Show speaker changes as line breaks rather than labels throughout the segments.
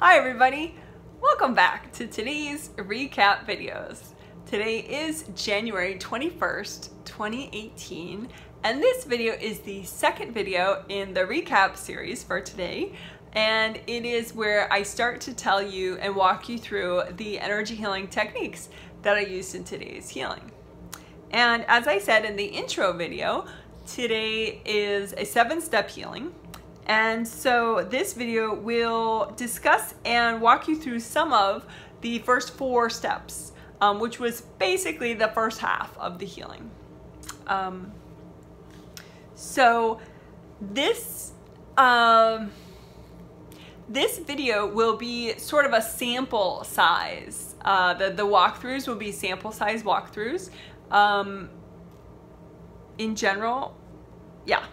Hi everybody, welcome back to today's recap videos. Today is January 21st, 2018, and this video is the second video in the recap series for today, and it is where I start to tell you and walk you through the energy healing techniques that I used in today's healing. And as I said in the intro video, today is a 7-step healing. And so this video will discuss and walk you through some of the first 4 steps, which was basically the first half of the healing. So this video will be sort of a sample size. The walkthroughs will be sample size walkthroughs. In general, yeah.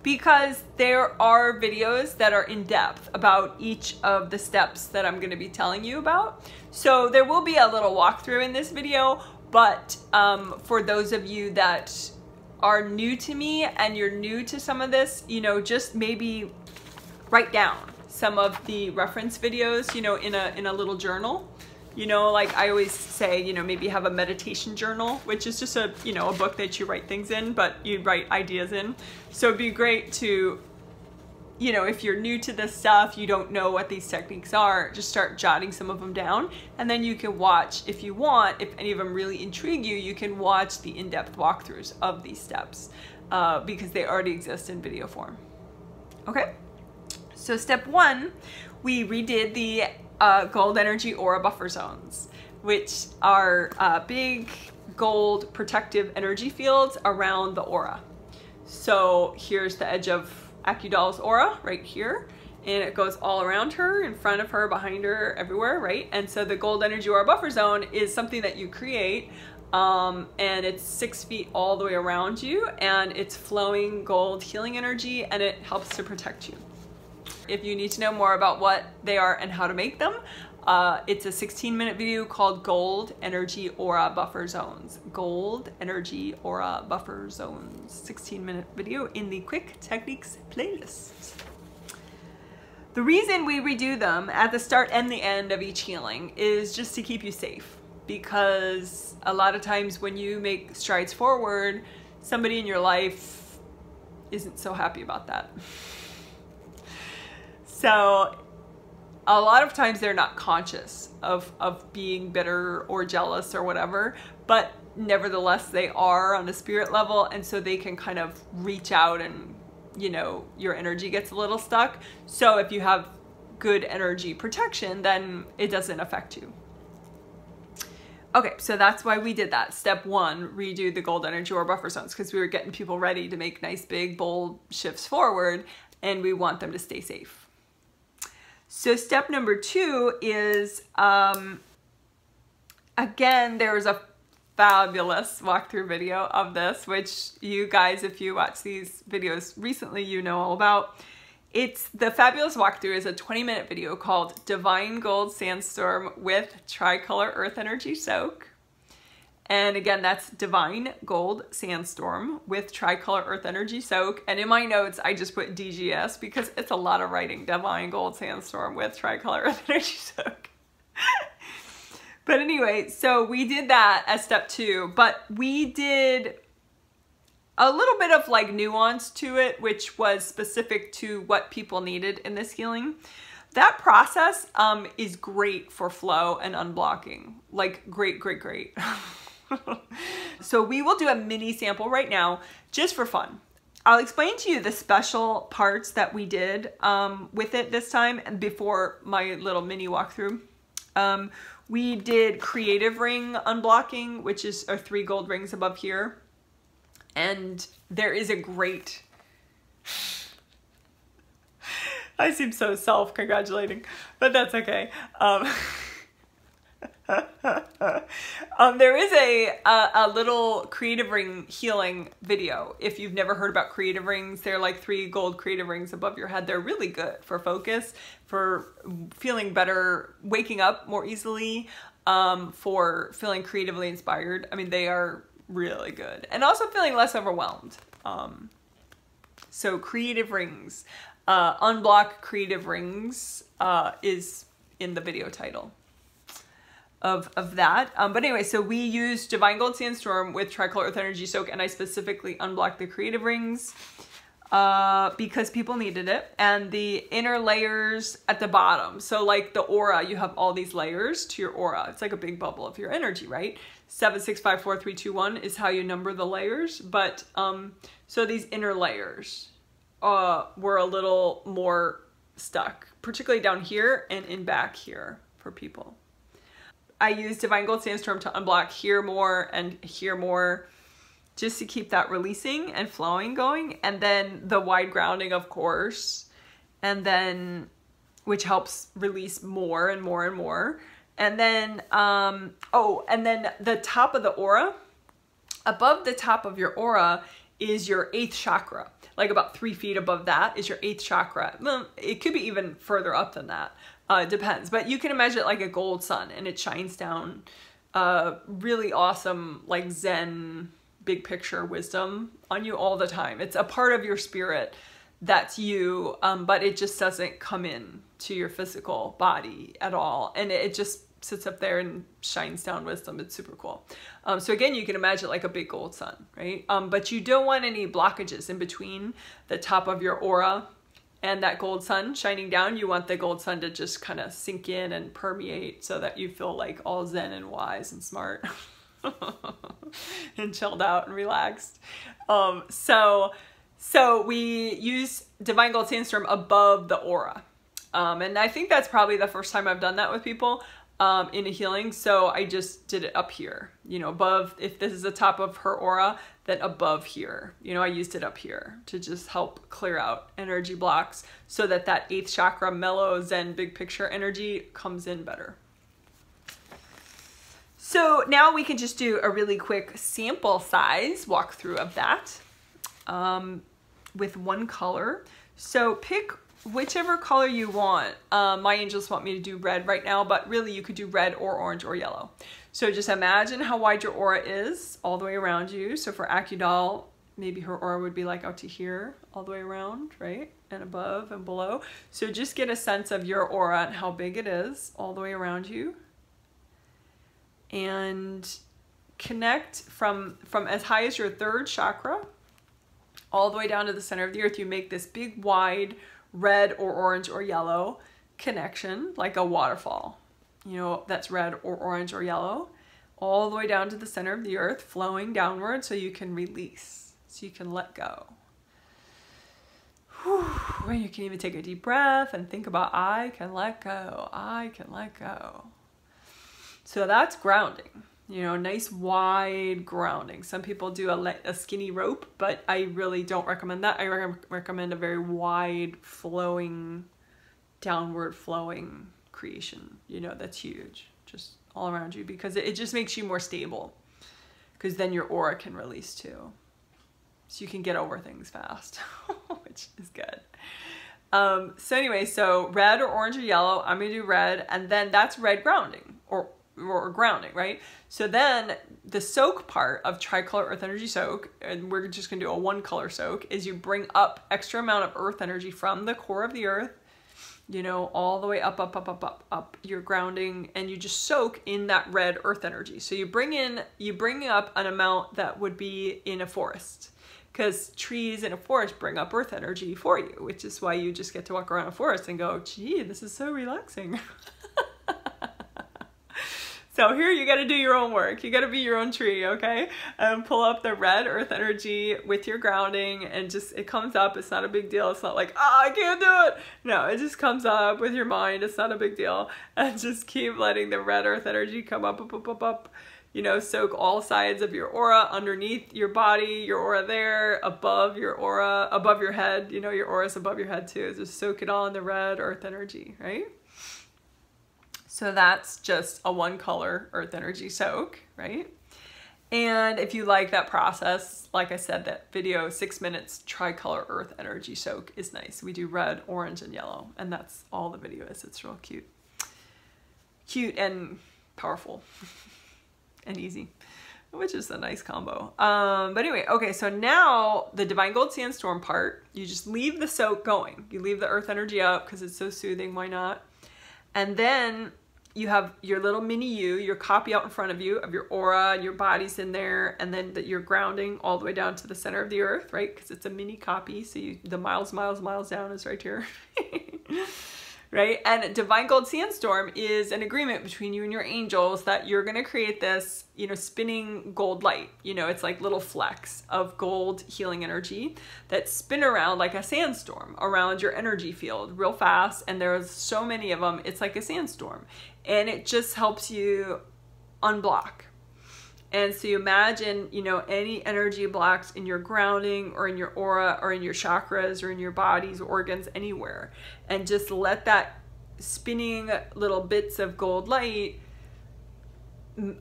Because there are videos that are in depth about each of the steps that I'm going to be telling you about. So there will be a little walkthrough in this video, but for those of you that are new to me and you're new to some of this, you know, just maybe write down some of the reference videos, you know, in a little journal. You know, like I always say, you know, maybe have a meditation journal, which is just a, you know, a book that you write things in, but you write ideas in. So it'd be great to, you know, if you're new to this stuff, you don't know what these techniques are, just start jotting some of them down. And then you can watch, if you want, if any of them really intrigue you, you can watch the in-depth walkthroughs of these steps because they already exist in video form. Okay, so step 1, we redid the gold energy aura buffer zones, which are big gold protective energy fields around the aura. So here's the edge of Akudoll's aura right here, and it goes all around her, in front of her, behind her, everywhere, right? And so the gold energy aura buffer zone is something that you create, and it's 6 feet all the way around you, and it's flowing gold healing energy, and it helps to protect you. If you need to know more about what they are and how to make them, it's a 16-minute video called Gold Energy Aura Buffer Zones. Gold Energy Aura Buffer Zones. 16-minute video in the Quick Techniques playlist. The reason we redo them at the start and the end of each healing is just to keep you safe. Because a lot of times when you make strides forward, somebody in your life isn't so happy about that. So a lot of times they're not conscious of being bitter or jealous or whatever, but nevertheless they are on a spirit level, and so they can kind of reach out and, you know, your energy gets a little stuck. So if you have good energy protection, then it doesn't affect you. Okay, so that's why we did that. Step 1, redo the gold energy or buffer zones, because we were getting people ready to make nice big bold shifts forward, and we want them to stay safe. So step number 2 is, again, there's a fabulous walkthrough video of this, which you guys, if you watch these videos recently, you know all about. It's the fabulous walkthrough is a 20-minute video called Divine Gold Sandstorm with Tricolor Earth Energy Soak. And again, that's Divine Gold Sandstorm with Tricolor Earth Energy Soak. And in my notes, I just put DGS because it's a lot of writing. Divine Gold Sandstorm with Tricolor Earth Energy Soak. But anyway, so we did that as step 2, but we did a little bit of like nuance to it, which was specific to what people needed in this healing. That process is great for flow and unblocking. Like great, great, great. So we will do a mini sample right now just for fun. I'll explain to you the special parts that we did with it this time before my little mini walkthrough. We did creative ring unblocking, which is our 3 gold rings above here. And there is a great... I seem so self-congratulating, but that's okay. There is a little creative ring healing video. If you've never heard about creative rings, they're like 3 gold creative rings above your head. They're really good for focus, for feeling better, waking up more easily, for feeling creatively inspired. I mean, they are really good. And also feeling less overwhelmed. So creative rings, unblock creative rings is in the video title of that. But anyway, so we used Divine Gold Sandstorm with Tricolor Earth Energy Soak, and I specifically unblocked the creative rings because people needed it, and the inner layers at the bottom. So like the aura, you have all these layers to your aura. It's like a big bubble of your energy, right? 7, 6, 5, 4, 3, 2, 1 is how you number the layers. But so these inner layers were a little more stuck, particularly down here and in back here for people. I used Divine Gold Sandstorm to unblock here more and here more, just to keep that releasing and flowing going. And then the wide grounding, of course, and then, which helps release more and more and more. And then, and then the top of the aura, above the top of your aura is your 8th chakra. Like about 3 feet above that is your 8th chakra. Well, it could be even further up than that. It depends, but you can imagine it like a gold sun, and it shines down really awesome, like Zen, big picture wisdom on you all the time. It's a part of your spirit that's you, but it just doesn't come in to your physical body at all. And it just sits up there and shines down wisdom. It's super cool. So again, you can imagine like a big gold sun, right? But you don't want any blockages in between the top of your aura and that gold sun shining down. You want the gold sun to just kind of sink in and permeate so that you feel like all zen and wise and smart and chilled out and relaxed. So we use Divine Gold Sandstorm above the aura. And I think that's probably the first time I've done that with people in a healing. So I just did it up here, you know, above. If this is the top of her aura, then above here, you know, I used it up here to just help clear out energy blocks so that that 8th chakra, mellow, zen, big picture energy comes in better. So now we can just do a really quick sample size walkthrough of that with one color. So pick whichever color you want. My angels want me to do red right now, but really you could do red or orange or yellow. So just imagine how wide your aura is all the way around you. So for Akudal, maybe her aura would be like out to here, all the way around, right? And above and below. So just get a sense of your aura and how big it is all the way around you. And connect from as high as your 3rd chakra all the way down to the center of the earth. You make this big wide red or orange or yellow connection, like a waterfall, you know, that's red or orange or yellow, all the way down to the center of the earth, flowing downward so you can release, so you can let go. Whew. And you can even take a deep breath and think about, I can let go, I can let go. So that's grounding, you know, nice wide grounding. Some people do a skinny rope, but I really don't recommend that. I recommend a very wide flowing, downward flowing creation, you know, that's huge, just all around you, because it just makes you more stable, because then your aura can release too. So you can get over things fast, which is good. So anyway, so red or orange or yellow, I'm gonna do red, and then that's red grounding or grounding, right? So then the soak part of Tricolor Earth Energy Soak, and we're just gonna do a 1 color soak, is you bring up extra amount of earth energy from the core of the earth, you know, all the way up, up, up, up, up, up, you're grounding, and you just soak in that red earth energy. So you bring up an amount that would be in a forest, because trees in a forest bring up earth energy for you, which is why you just get to walk around a forest and go, gee, this is so relaxing. So here you got to do your own work. You got to be your own tree, okay? And pull up the red earth energy with your grounding, and just, it comes up. It's not a big deal. It's not like, I can't do it. No, it just comes up with your mind. It's not a big deal. And just keep letting the red earth energy come up, up, up, up, up. You know, soak all sides of your aura, underneath your body, your aura there, above your aura, above your head. You know, your aura's above your head too. Just soak it all in the red earth energy, right? So that's just a 1 color earth energy soak, right? And if you like that process, like I said, that video, 6 minutes tricolor earth energy soak is nice. We do red, orange, and yellow, and that's all the video is. It's real cute. Cute and powerful and easy. which is a nice combo. But anyway, okay, so now the divine gold sandstorm part, you just leave the soak going. You leave the earth energy up because it's so soothing, why not? And then you have your little mini you, your copy out in front of you of your aura, and your body's in there, and then you're grounding all the way down to the center of the earth, right? Because it's a mini copy, so the miles down is right here. Right? And divine gold sandstorm is an agreement between you and your angels that you're going to create this, you know, spinning gold light. You know, it's like little flecks of gold healing energy that spin around like a sandstorm around your energy field real fast. And there's so many of them. It's like a sandstorm, and it just helps you unblock. And so you imagine, you know, any energy blocks in your grounding or in your aura or in your chakras or in your body's organs, anywhere. And just let that spinning little bits of gold light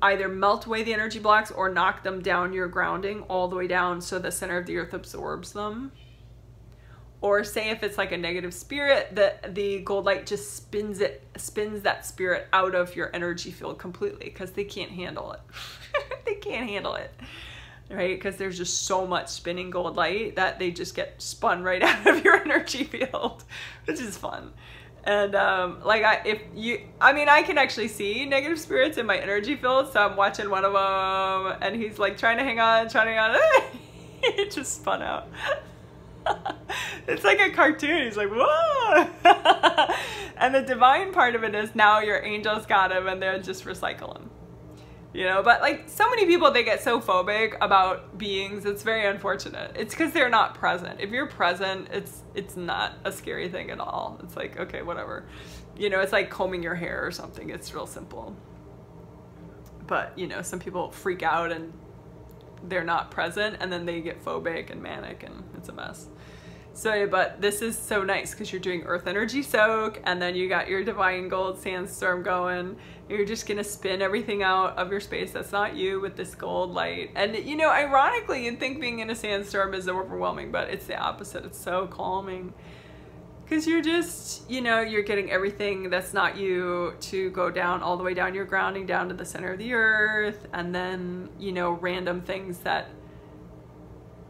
either melt away the energy blocks or knock them down your grounding all the way down so the center of the earth absorbs them. Or say if it's like a negative spirit, the gold light just spins that spirit out of your energy field completely because they can't handle it. They can't handle it, right? Because there's just so much spinning gold light that they just get spun right out of your energy field, which is fun. And like I can actually see negative spirits in my energy field. So I'm watching one of them, and he's like trying to hang on. It just spun out. It's like a cartoon. He's like, whoa. And the divine part of it is now your angels got him and they're just recycling. You know, but like so many people, they get so phobic about beings. It's very unfortunate. It's because they're not present. If you're present, it's not a scary thing at all. It's like, okay, whatever. You know, it's like combing your hair or something. It's real simple. But, you know, some people freak out and they're not present, and then they get phobic and manic, and it's a mess. So, but this is so nice because you're doing earth energy soak, and then you got your divine gold sandstorm going. You're just gonna spin everything out of your space that's not you with this gold light. And you know, ironically, you'd think being in a sandstorm is overwhelming, but it's the opposite. It's so calming. Because you're just, you know, you're getting everything that's not you to go down all the way down your grounding down to the center of the earth. And then, you know, random things that,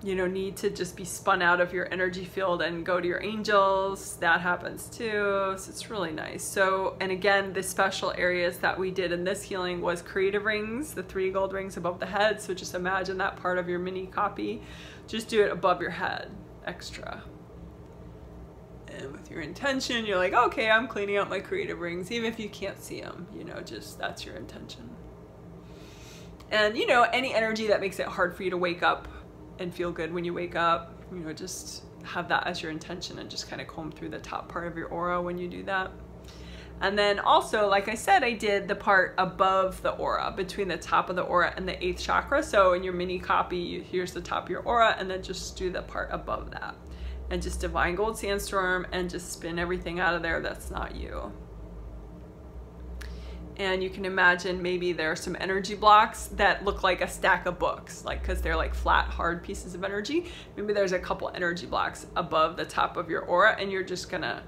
you know, need to just be spun out of your energy field and go to your angels. That happens too. So it's really nice. So, and again, the special areas that we did in this healing was creative rings, the 3 gold rings above the head. So just imagine that part of your mini copy. Just do it above your head, extra. And with your intention, you're like, okay, I'm cleaning out my creative rings, even if you can't see them, you know, just that's your intention. And, you know, any energy that makes it hard for you to wake up and feel good when you wake up, you know, just have that as your intention and just kind of comb through the top part of your aura when you do that. And then also, like I said, I did the part above the aura, between the top of the aura and the 8th chakra. So in your mini copy, here's the top of your aura, and then just do the part above that. And just divine gold sandstorm and just spin everything out of there that's not you. And you can imagine maybe there are some energy blocks that look like a stack of books, like because they're like flat, hard pieces of energy. Maybe there's a couple energy blocks above the top of your aura, and you're just gonna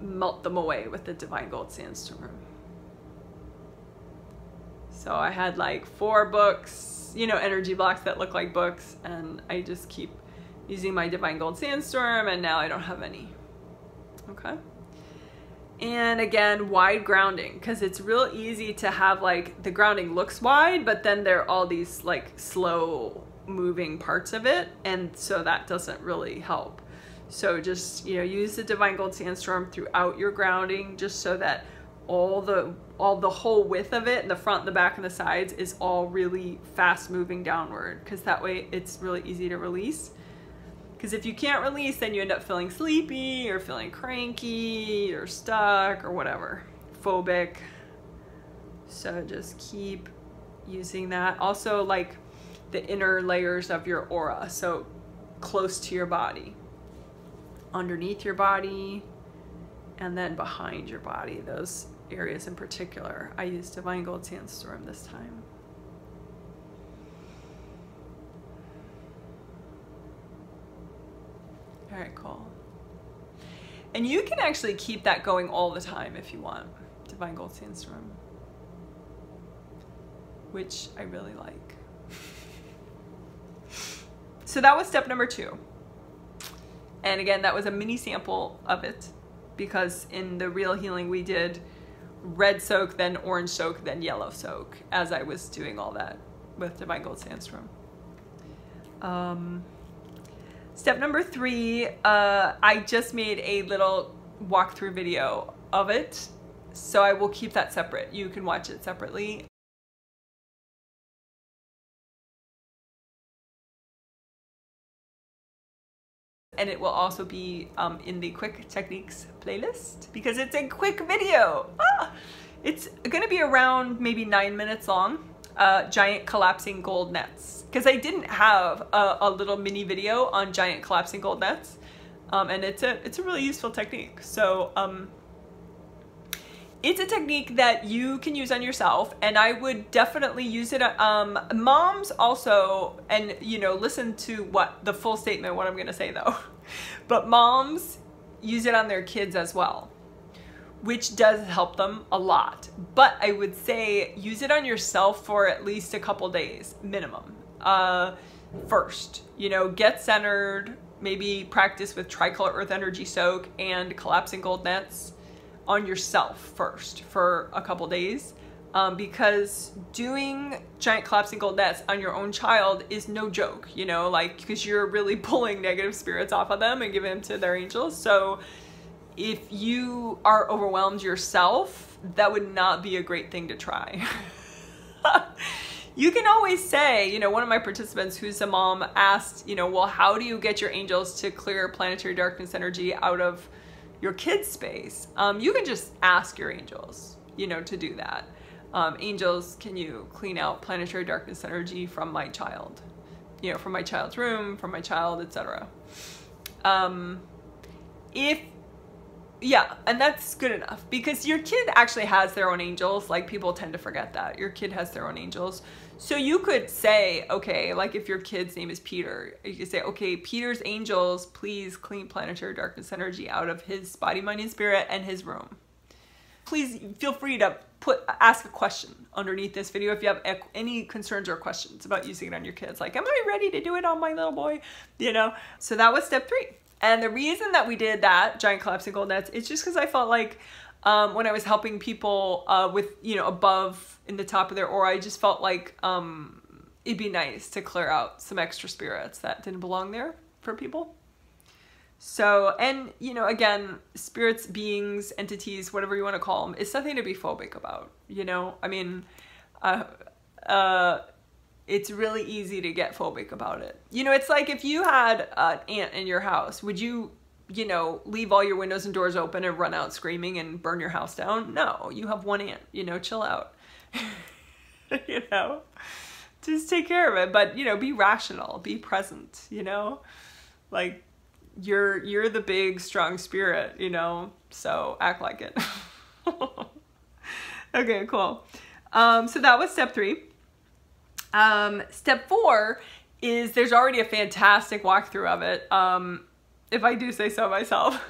melt them away with the divine gold sandstorm. So I had like 4 books, you know, energy blocks that look like books, and I just keep using my divine gold sandstorm, and now I don't have any. Okay. And again, wide grounding, because it's real easy to have like the grounding looks wide, but then there are all these like slow moving parts of it, and so that doesn't really help. So just, you know, use the divine gold sandstorm throughout your grounding, just so that all the whole width of it, and the front, the back, and the sides is all really fast moving downward, because that way it's really easy to release. Because if you can't release, then you end up feeling sleepy or feeling cranky or stuck or whatever, phobic. So just keep using that. Also, like the inner layers of your aura, so close to your body, underneath your body, and then behind your body, those areas in particular. I used divine gold sandstorm this time. All right, cool. And you can actually keep that going all the time if you want, divine gold sandstorm, which I really like. So that was step number 2. And again, that was a mini sample of it, because in the real healing we did red soak, then orange soak, then yellow soak, as I was doing all that with Divine Gold Sandstorm. Step number 3, I just made a little walkthrough video of it, so I will keep that separate. You can watch it separately. And it will also be in the quick techniques playlist, because it's a quick video. It's gonna be around maybe 9 minutes long. Giant collapsing gold nets, because I didn't have a little mini video on giant collapsing gold nets, and it's a really useful technique. So it's a technique that you can use on yourself, and I would definitely use it. Moms also, and you know, listen to what the full statement, what I'm gonna say though, but moms use it on their kids as well, which does help them a lot. But I would say use it on yourself for at least a couple days minimum. First, you know, get centered, maybe practice with tricolor earth energy soak and collapsing gold nets on yourself first for a couple days, because doing giant collapsing gold nets on your own child is no joke, you know, like, because you're really pulling negative spirits off of them and giving them to their angels. So if you are overwhelmed yourself, that would not be a great thing to try. You can always say, you know, one of my participants who's a mom asked, you know, well, how do you get your angels to clear planetary darkness energy out of your kid's space? You can just ask your angels, you know, to do that. Angels, can you clean out planetary darkness energy from my child? You know, from my child's room, from my child, etc. Yeah, and that's good enough, because your kid actually has their own angels. Like, people tend to forget that. Your kid has their own angels. So you could say, okay, like if your kid's name is Peter, you could say, okay, Peter's angels, please clean planetary darkness energy out of his body, mind, and spirit and his room. Please feel free to ask a question underneath this video if you have any concerns or questions about using it on your kids. Like, am I ready to do it on my little boy? You know? So that was step 3. And the reason that we did that, giant collapsing gold nets, it's just because I felt like when I was helping people with, you know, above in the top of their aura, I just felt like it'd be nice to clear out some extra spirits that didn't belong there for people. So, and, you know, again, spirits, beings, entities, whatever you want to call them, it's nothing to be phobic about, you know? I mean, it's really easy to get phobic about it. You know, it's like if you had an ant in your house, would you, you know, leave all your windows and doors open and run out screaming and burn your house down? No, you have one ant, you know, chill out. You know, just take care of it. But, you know, be rational, be present, you know, like you're the big, strong spirit, you know, so act like it. Okay, cool. So that was step 3. Step 4 is, there's already a fantastic walkthrough of it, if I do say so myself,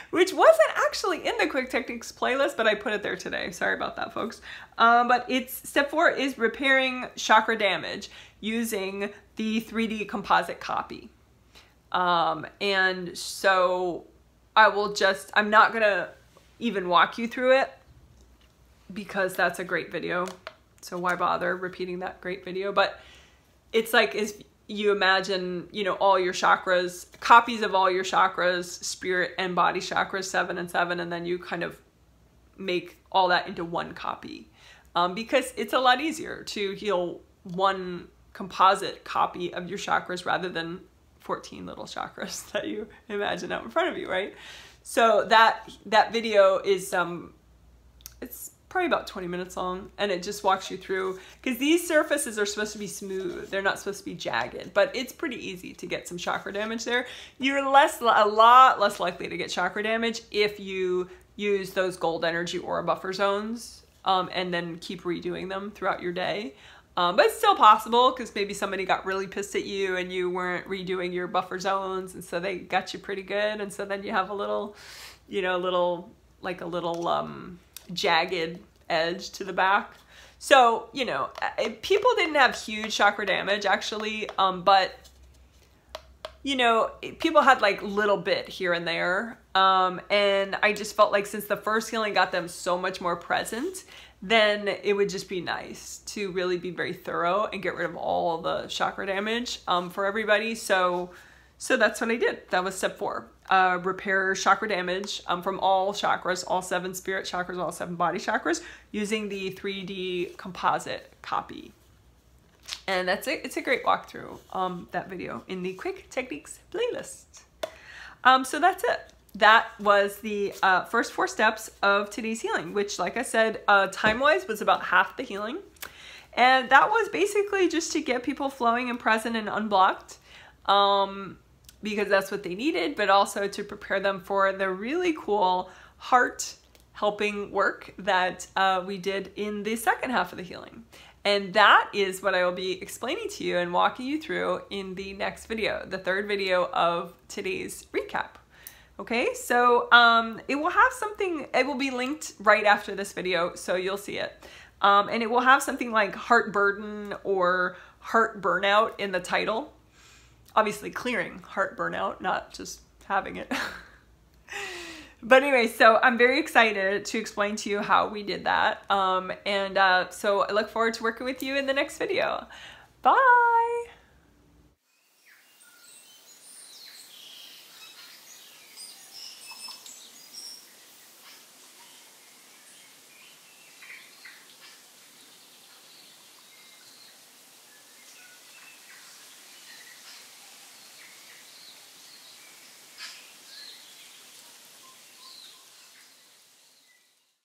which wasn't actually in the quick techniques playlist, but I put it there today. Sorry about that, folks. But it's step 4 is repairing chakra damage using the 3D composite copy. And so I'm not gonna even walk you through it, because that's a great video. So why bother repeating that great video? But it's like, is you imagine, you know, all your chakras, copies of all your chakras, spirit and body chakras, 7 and 7, and then you kind of make all that into one copy. Because it's a lot easier to heal one composite copy of your chakras rather than 14 little chakras that you imagine out in front of you, right? So that video is, it's probably about 20 minutes long, and it just walks you through, because these surfaces are supposed to be smooth. They're not supposed to be jagged, but it's pretty easy to get some chakra damage there. You're a lot less likely to get chakra damage if you use those gold energy aura buffer zones, and then keep redoing them throughout your day. But it's still possible, because maybe somebody got really pissed at you and you weren't redoing your buffer zones, and so they got you pretty good, and so then you have a little, you know, like a little jagged edge to the back. So, you know, people didn't have huge chakra damage actually, but you know, people had like little bit here and there. And I just felt like since the first healing got them so much more present, then it would just be nice to really be very thorough and get rid of all the chakra damage for everybody. So that's what I did. That was step 4. Repair chakra damage from all chakras, all 7 spirit chakras, all 7 body chakras, using the 3D composite copy. And that's it. It's a great walkthrough, that video in the quick techniques playlist. So that's it. That was the first 4 steps of today's healing, which, like I said, time-wise was about half the healing. And that was basically just to get people flowing and present and unblocked, because that's what they needed, but also to prepare them for the really cool heart helping work that we did in the second half of the healing. And that is what I will be explaining to you and walking you through in the next video, the 3rd video of today's recap. Okay, so it will have something, it will be linked right after this video, so you'll see it. And it will have something like heart burden or heart burnout in the title. Obviously clearing heart burnout, not just having it. But anyway, so I'm very excited to explain to you how we did that. So I look forward to working with you in the next video. Bye!